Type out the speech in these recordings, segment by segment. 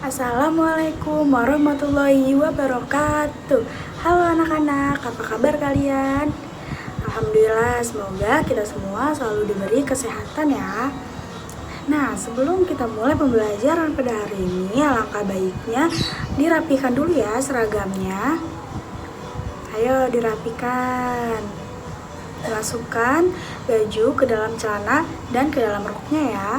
Assalamualaikum warahmatullahi wabarakatuh. Halo anak-anak, apa kabar kalian? Alhamdulillah, semoga kita semua selalu diberi kesehatan ya. Nah, sebelum kita mulai pembelajaran pada hari ini, alangkah baiknya dirapikan dulu ya seragamnya. Ayo dirapikan. Masukkan baju ke dalam celana dan ke dalam roknya ya.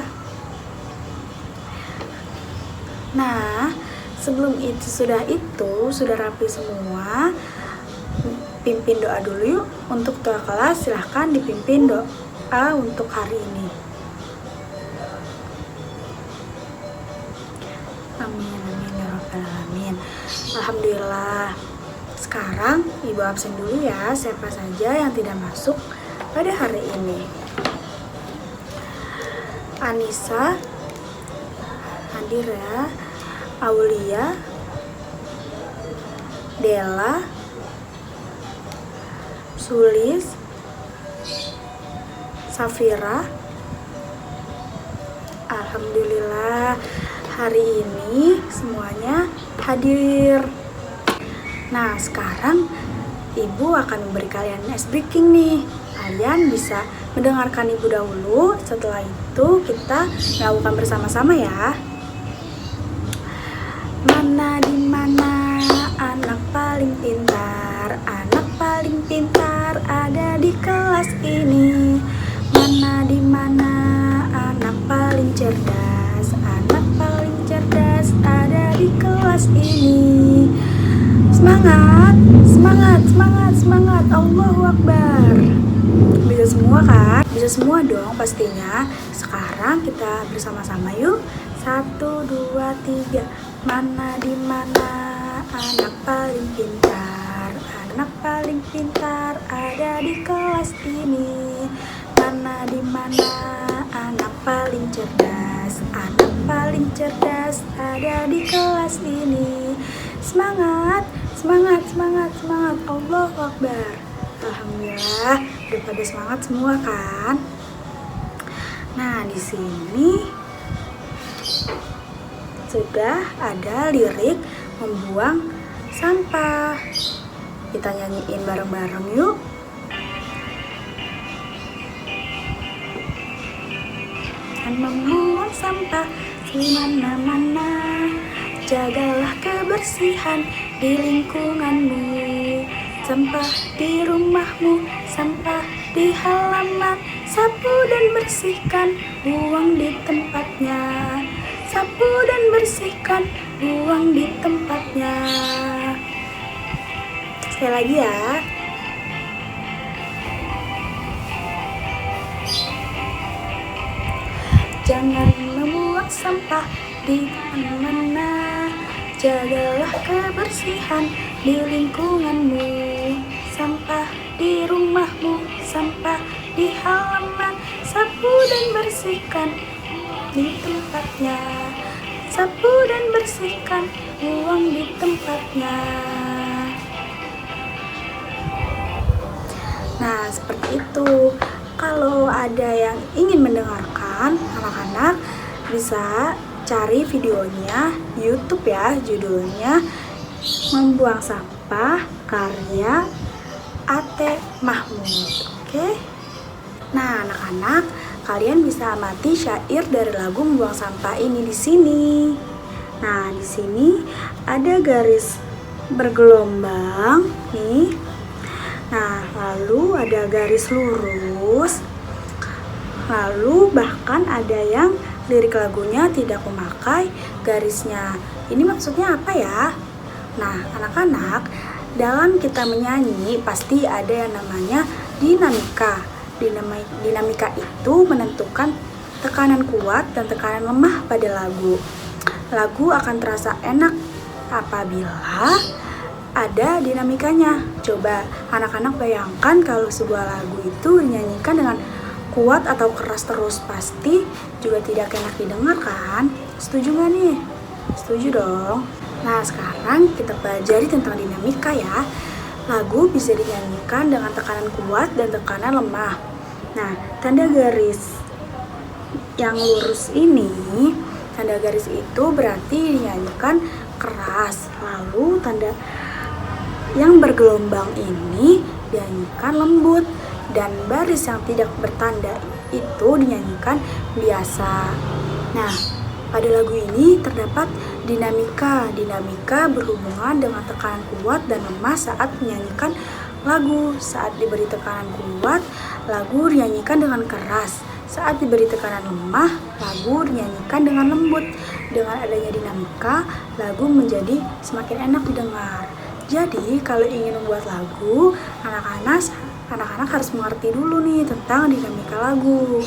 Nah, sebelum itu sudah rapi semua, pimpin doa dulu yuk. Untuk ketua kelas silahkan dipimpin doa untuk hari ini. Amin, amin, ya rabbal alamin. Alhamdulillah. Sekarang ibu absen dulu ya, siapa saja yang tidak masuk pada hari ini. Anissa, Andira, Aulia, Della, Sulis, Safira. Alhamdulillah, hari ini semuanya hadir. Nah, sekarang ibu akan memberi kalian ice breaking nih. Kalian bisa mendengarkan ibu dahulu, setelah itu kita lakukan bersama-sama ya. Mana di mana anak paling pintar? Anak paling pintar ada di kelas ini. Mana di mana anak paling cerdas? Anak paling cerdas ada di kelas ini. Semangat, semangat, semangat, semangat. Allahu Akbar. Bisa semua kan? Bisa semua dong pastinya. Sekarang kita bersama-sama yuk. 1, 2, 3. Mana di mana anak paling pintar? Anak paling pintar ada di kelas ini. Mana di mana anak paling cerdas? Anak paling cerdas ada di kelas ini. Semangat, semangat, semangat, semangat. Allahu Akbar. Alhamdulillah, udah pada semangat semua kan? Nah, di sini sudah ada lirik membuang sampah. Kita nyanyiin bareng-bareng yuk. Dan membuang sampah di mana-mana. Jagalah kebersihan di lingkunganmu. Sampah di rumahmu, sampah di halaman. Sapu dan bersihkan, buang di tempatnya. Sapu dan bersihkan, buang di tempatnya. Sekali lagi ya. Jangan membuang sampah di mana-mana. Jagalah kebersihan di lingkunganmu. Sampah di rumahmu, sampah di halaman. Sapu dan bersihkan di tempatnya. Sapu dan bersihkan, buang di tempatnya. Nah, seperti itu. Kalau ada yang ingin mendengarkan, anak-anak bisa cari videonya di YouTube ya, judulnya Membuang Sampah karya Ate Mahmud. Oke. Nah, anak-anak, kalian bisa amati syair dari lagu Membuang Sampah ini di sini. Nah, di sini ada garis bergelombang nih. Nah, lalu ada garis lurus. Lalu bahkan ada yang lirik lagunya tidak memakai garisnya. Ini maksudnya apa ya? Nah, anak-anak, dalam kita menyanyi pasti ada yang namanya dinamika. Dinamika itu menentukan tekanan kuat dan tekanan lemah pada lagu. Lagu akan terasa enak apabila ada dinamikanya. Coba anak-anak bayangkan kalau sebuah lagu itu dinyanyikan dengan kuat atau keras terus, pasti juga tidak enak didengar kan? Setuju gak nih? Setuju dong. Nah, sekarang kita pelajari tentang dinamika ya. Lagu bisa dinyanyikan dengan tekanan kuat dan tekanan lemah. Nah, tanda garis yang lurus ini Tanda garis itu berarti dinyanyikan keras. Lalu tanda yang bergelombang ini dinyanyikan lembut, dan baris yang tidak bertanda itu dinyanyikan biasa. Nah, pada lagu ini terdapat dinamika. Dinamika berhubungan dengan tekanan kuat dan lemah saat menyanyikan lagu. Saat diberi tekanan kuat, lagu dinyanyikan dengan keras. Saat diberi tekanan lemah, lagu dinyanyikan dengan lembut. Dengan adanya dinamika, lagu menjadi semakin enak didengar. Jadi, kalau ingin membuat lagu, anak-anak harus mengerti dulu nih tentang dinamika lagu.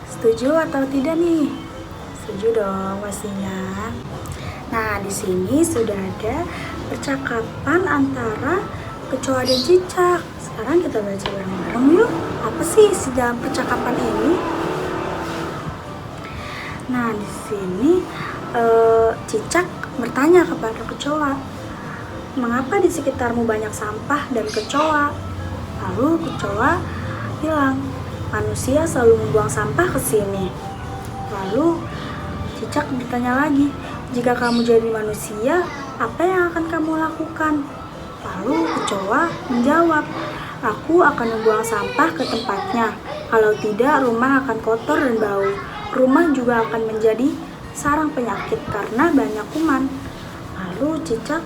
Setuju atau tidak nih? Setuju dong pastinya. Nah, di sini sudah ada percakapan antara kecoa dan cicak. Sekarang kita baca bareng-bareng yuk. Apa sih isi dalam percakapan ini? Nah, di sini cicak bertanya kepada kecoa, "Mengapa di sekitarmu banyak sampah dan kecoa?" Lalu kecoa bilang, "Manusia selalu membuang sampah ke sini." Lalu cicak bertanya lagi, "Jika kamu jadi manusia, apa yang akan kamu lakukan?" Lalu kecoa menjawab, "Aku akan membuang sampah ke tempatnya. Kalau tidak, rumah akan kotor dan bau. Rumah juga akan menjadi sarang penyakit karena banyak kuman." Lalu cicak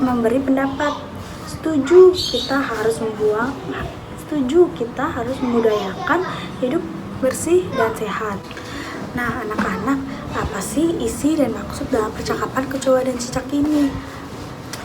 memberi pendapat, setuju kita harus membudayakan hidup bersih dan sehat. Nah, anak-anak, apa sih isi dan maksud dalam percakapan kecoa dan cicak ini?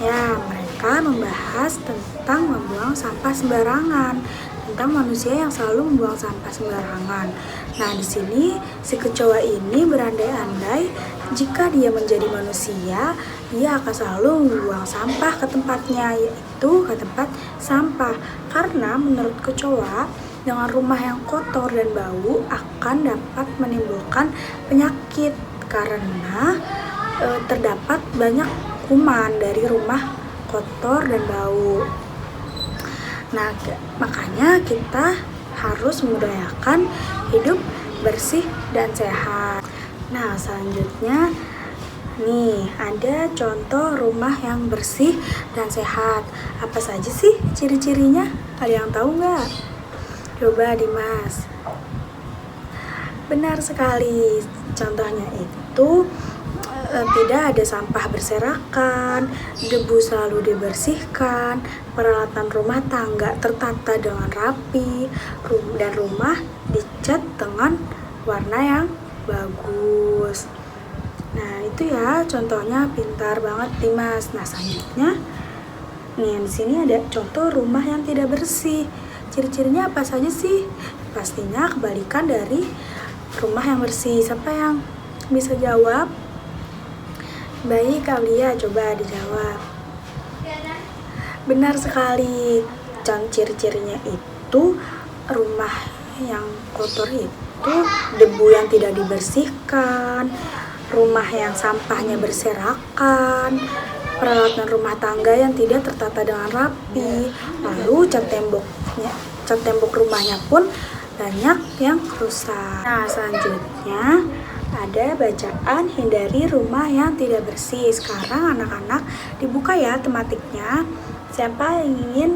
Ya, mereka membahas tentang membuang sampah sembarangan, tentang manusia yang selalu membuang sampah sembarangan. Nah, di sini si kecoa ini berandai-andai jika dia menjadi manusia, dia akan selalu membuang sampah ke tempatnya, yaitu ke tempat sampah. Karena menurut kecoa, dengan rumah yang kotor dan bau akan dapat menimbulkan penyakit karena terdapat banyak kuman dari rumah kotor dan bau. Nah, makanya kita harus membudayakan hidup bersih dan sehat. Nah, selanjutnya nih ada contoh rumah yang bersih dan sehat. Apa saja sih ciri-cirinya? Ada yang tahu nggak? Coba Dimas. Benar sekali. Contohnya itu tidak ada sampah berserakan, debu selalu dibersihkan, peralatan rumah tangga tertata dengan rapi, dan rumah dicat dengan warna yang bagus. Nah, itu ya contohnya, pintar banget Dimas. Nah, selanjutnya nih di sini ada contoh rumah yang tidak bersih. Ciri-cirinya apa saja sih? Pastinya kebalikan dari rumah yang bersih. Siapa yang bisa jawab? Baik, Aulia, coba dijawab. Benar sekali. Ciri-cirinya itu rumah yang kotor itu debu yang tidak dibersihkan, rumah yang sampahnya berserakan, peralatan rumah tangga yang tidak tertata dengan rapi, lalu cat tembok rumahnya pun banyak yang rusak. Nah, selanjutnya ada bacaan hindari rumah yang tidak bersih. Sekarang anak-anak dibuka ya tematiknya. Siapa yang ingin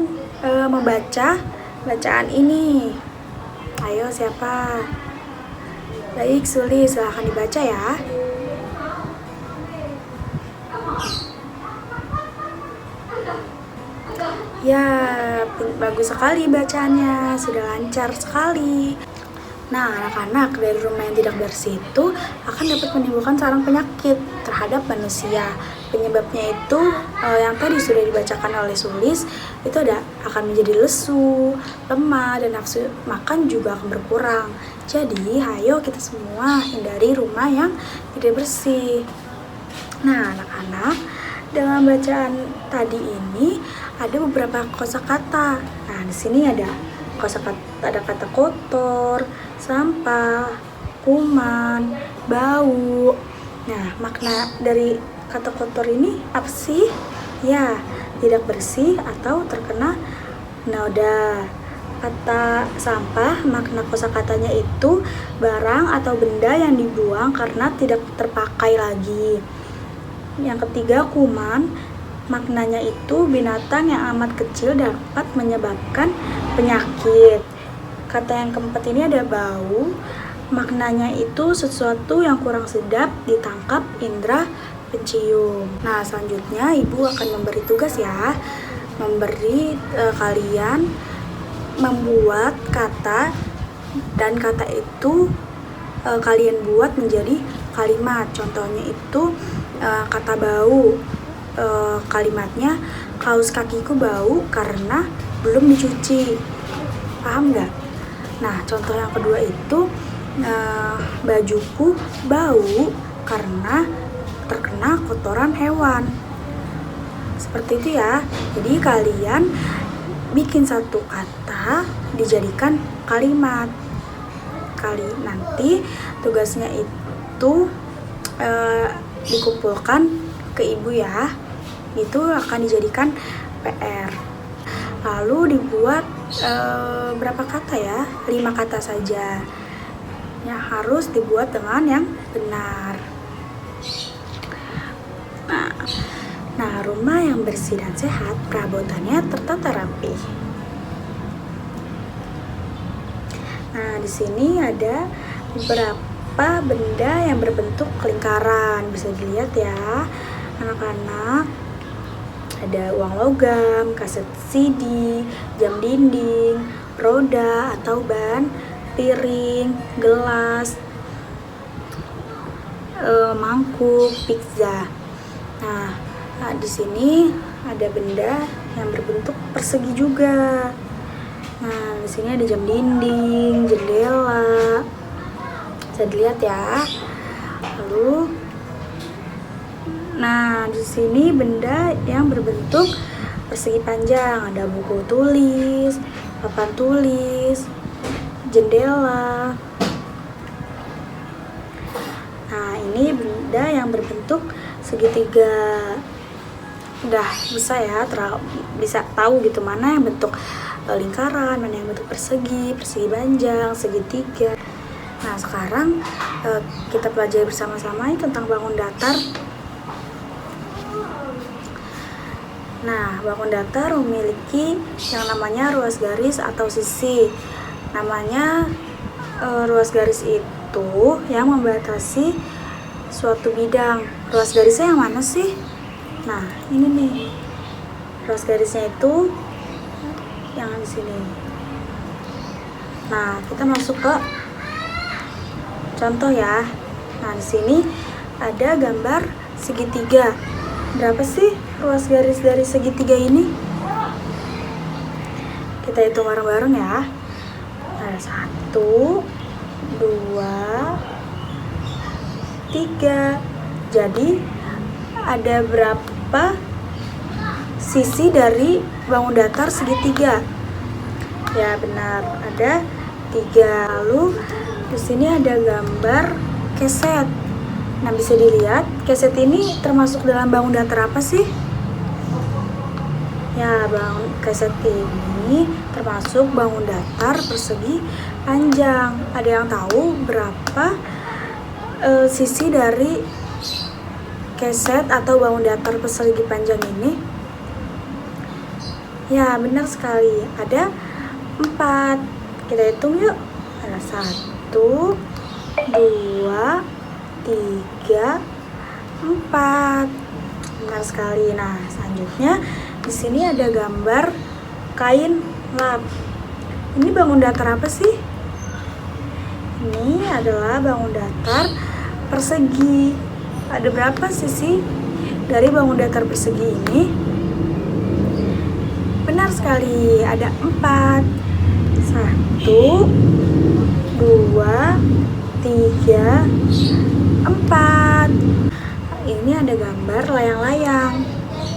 membaca bacaan ini? Ayo, siapa? Baik, Suli, silahkan dibaca ya. Ya, bagus sekali bacanya, sudah lancar sekali. Nah, anak-anak, dari rumah yang tidak bersih itu akan dapat menimbulkan sarang penyakit terhadap manusia. Penyebabnya itu yang tadi sudah dibacakan oleh Sulis, itu akan menjadi lesu, lemah, dan nafsu makan juga akan berkurang. Jadi, ayo kita semua hindari rumah yang tidak bersih. Nah, anak-anak, dalam bacaan tadi ini ada beberapa kosakata. Nah, di sini ada kata kotor, sampah, kuman, bau. Nah, makna dari kata kotor ini apa sih? Ya, tidak bersih atau terkena noda. Kata sampah, makna kosakatanya itu barang atau benda yang dibuang karena tidak terpakai lagi. Yang ketiga, kuman, maknanya itu binatang yang amat kecil dapat menyebabkan penyakit. Kata yang keempat ini ada bau, maknanya itu sesuatu yang kurang sedap ditangkap indera pencium. Nah, selanjutnya ibu akan memberi tugas ya, memberi kalian membuat kata, dan kata itu kalian buat menjadi kalimat. Contohnya itu kata bau, kalimatnya kaos kakiku bau karena belum dicuci. Paham nggak? Nah, contoh yang kedua itu bajuku bau karena terkena kotoran hewan. Seperti itu ya. Jadi kalian bikin satu kata dijadikan kalimat. Nanti tugasnya itu dikumpulkan ke ibu ya. Itu akan dijadikan PR. Lalu dibuat berapa kata ya? 5 kata saja. Yang harus dibuat dengan yang benar. Nah, rumah yang bersih dan sehat, perabotannya tertata rapi. Nah, di sini ada beberapa benda yang berbentuk lingkaran. Bisa dilihat ya, anak-anak. Ada uang logam, kaset CD, jam dinding, roda atau ban, piring, gelas, mangkuk, pizza. Nah, di sini ada benda yang berbentuk persegi juga. Nah, di sini ada jam dinding, jendela. Bisa dilihat ya. Lalu, nah di sini benda yang berbentuk persegi panjang. Ada buku tulis, papan tulis, jendela. Nah, ini benda yang berbentuk segitiga. Udah bisa ya, bisa tahu gitu mana yang bentuk lingkaran, mana yang bentuk persegi panjang, segitiga. Nah, sekarang kita pelajari bersama-sama tentang bangun datar. Nah, bangun datar memiliki yang namanya ruas garis atau sisi. Namanya ruas garis itu yang membatasi suatu bidang. Ruas garisnya yang mana sih? Nah, ini nih. Ruas garisnya itu yang di sini. Nah, kita masuk ke contoh ya. Nah, di sini ada gambar segitiga. Berapa sih ruas garis dari segitiga ini? Kita hitung bareng-bareng ya. Ada 1, 2, 3. Jadi ada berapa sisi dari bangun datar segitiga? Ya benar, ada 3. Lalu di sini ada gambar keset. Nah, bisa dilihat keset ini termasuk dalam bangun datar apa sih? Ya, keset ini termasuk bangun datar persegi panjang. Ada yang tahu berapa sisi dari keset atau bangun datar persegi panjang ini? Ya, benar sekali. Ada 4. Kita hitung yuk. Ada 1, 2, 3, 4. Benar sekali. Nah, selanjutnya di sini ada gambar kain lap. Ini bangun datar apa sih? Ini adalah bangun datar persegi. Ada berapa sisi dari bangun datar persegi ini? Benar sekali, ada 4. 1, 2, 3, 4. Ini ada gambar layang-layang.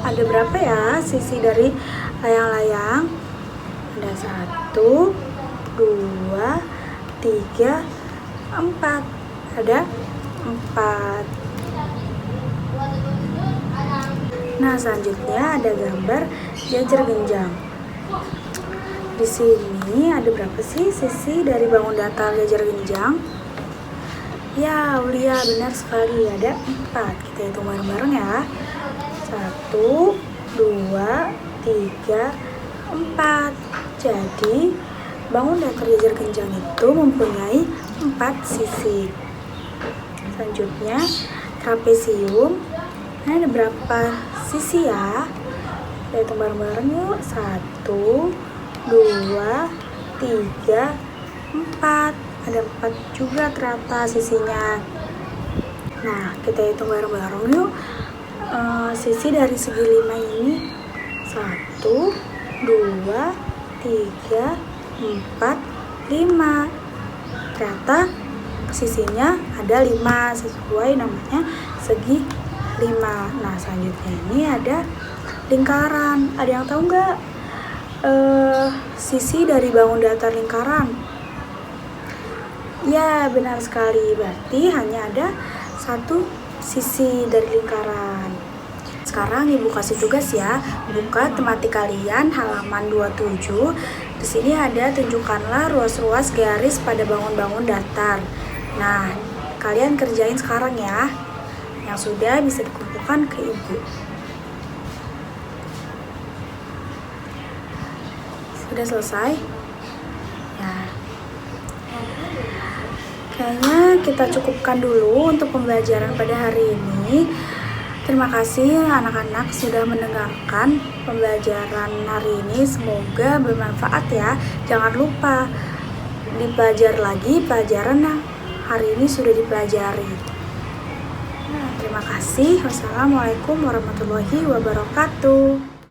Ada berapa ya sisi dari layang-layang? Ada 1, 2, 3, 4. Ada 4. Nah, selanjutnya ada gambar jajar genjang. Di sini ada berapa sih sisi dari bangun datar jajar genjang? Ya, Aulia, benar sekali, ada 4. Kita hitung bareng-bareng ya. 1, 2, 3, 4. Jadi bangun datar jajar genjang itu mempunyai 4 sisi. Selanjutnya trapesium. Nah, ada berapa sisi ya? Kita hitung bareng-bareng yuk. 1, 2, 3, 4. Ada 4 juga ternyata sisinya. Nah, kita hitung bareng-bareng yuk. Sisi dari segi 5 ini 1, 2, 3, 4, 5. Ternyata sisinya ada 5 sesuai namanya segi 5. Nah, selanjutnya ini ada lingkaran. Ada yang tahu nggak sisi dari bangun datar lingkaran? Ya, benar sekali. Berarti hanya ada 1 sisi dari lingkaran. Sekarang Ibu kasih tugas ya. Buka tematik kalian halaman 27. Di sini ada tunjukkanlah ruas-ruas garis pada bangun-bangun datar. Nah, kalian kerjain sekarang ya. Yang sudah bisa dikumpulkan ke Ibu. Sudah selesai? Ya. Kayaknya kita cukupkan dulu untuk pembelajaran pada hari ini. Terima kasih anak-anak sudah mendengarkan pembelajaran hari ini. Semoga bermanfaat ya. Jangan lupa dipelajari lagi pelajaran yang hari ini sudah dipelajari. Nah, terima kasih. Wassalamualaikum warahmatullahi wabarakatuh.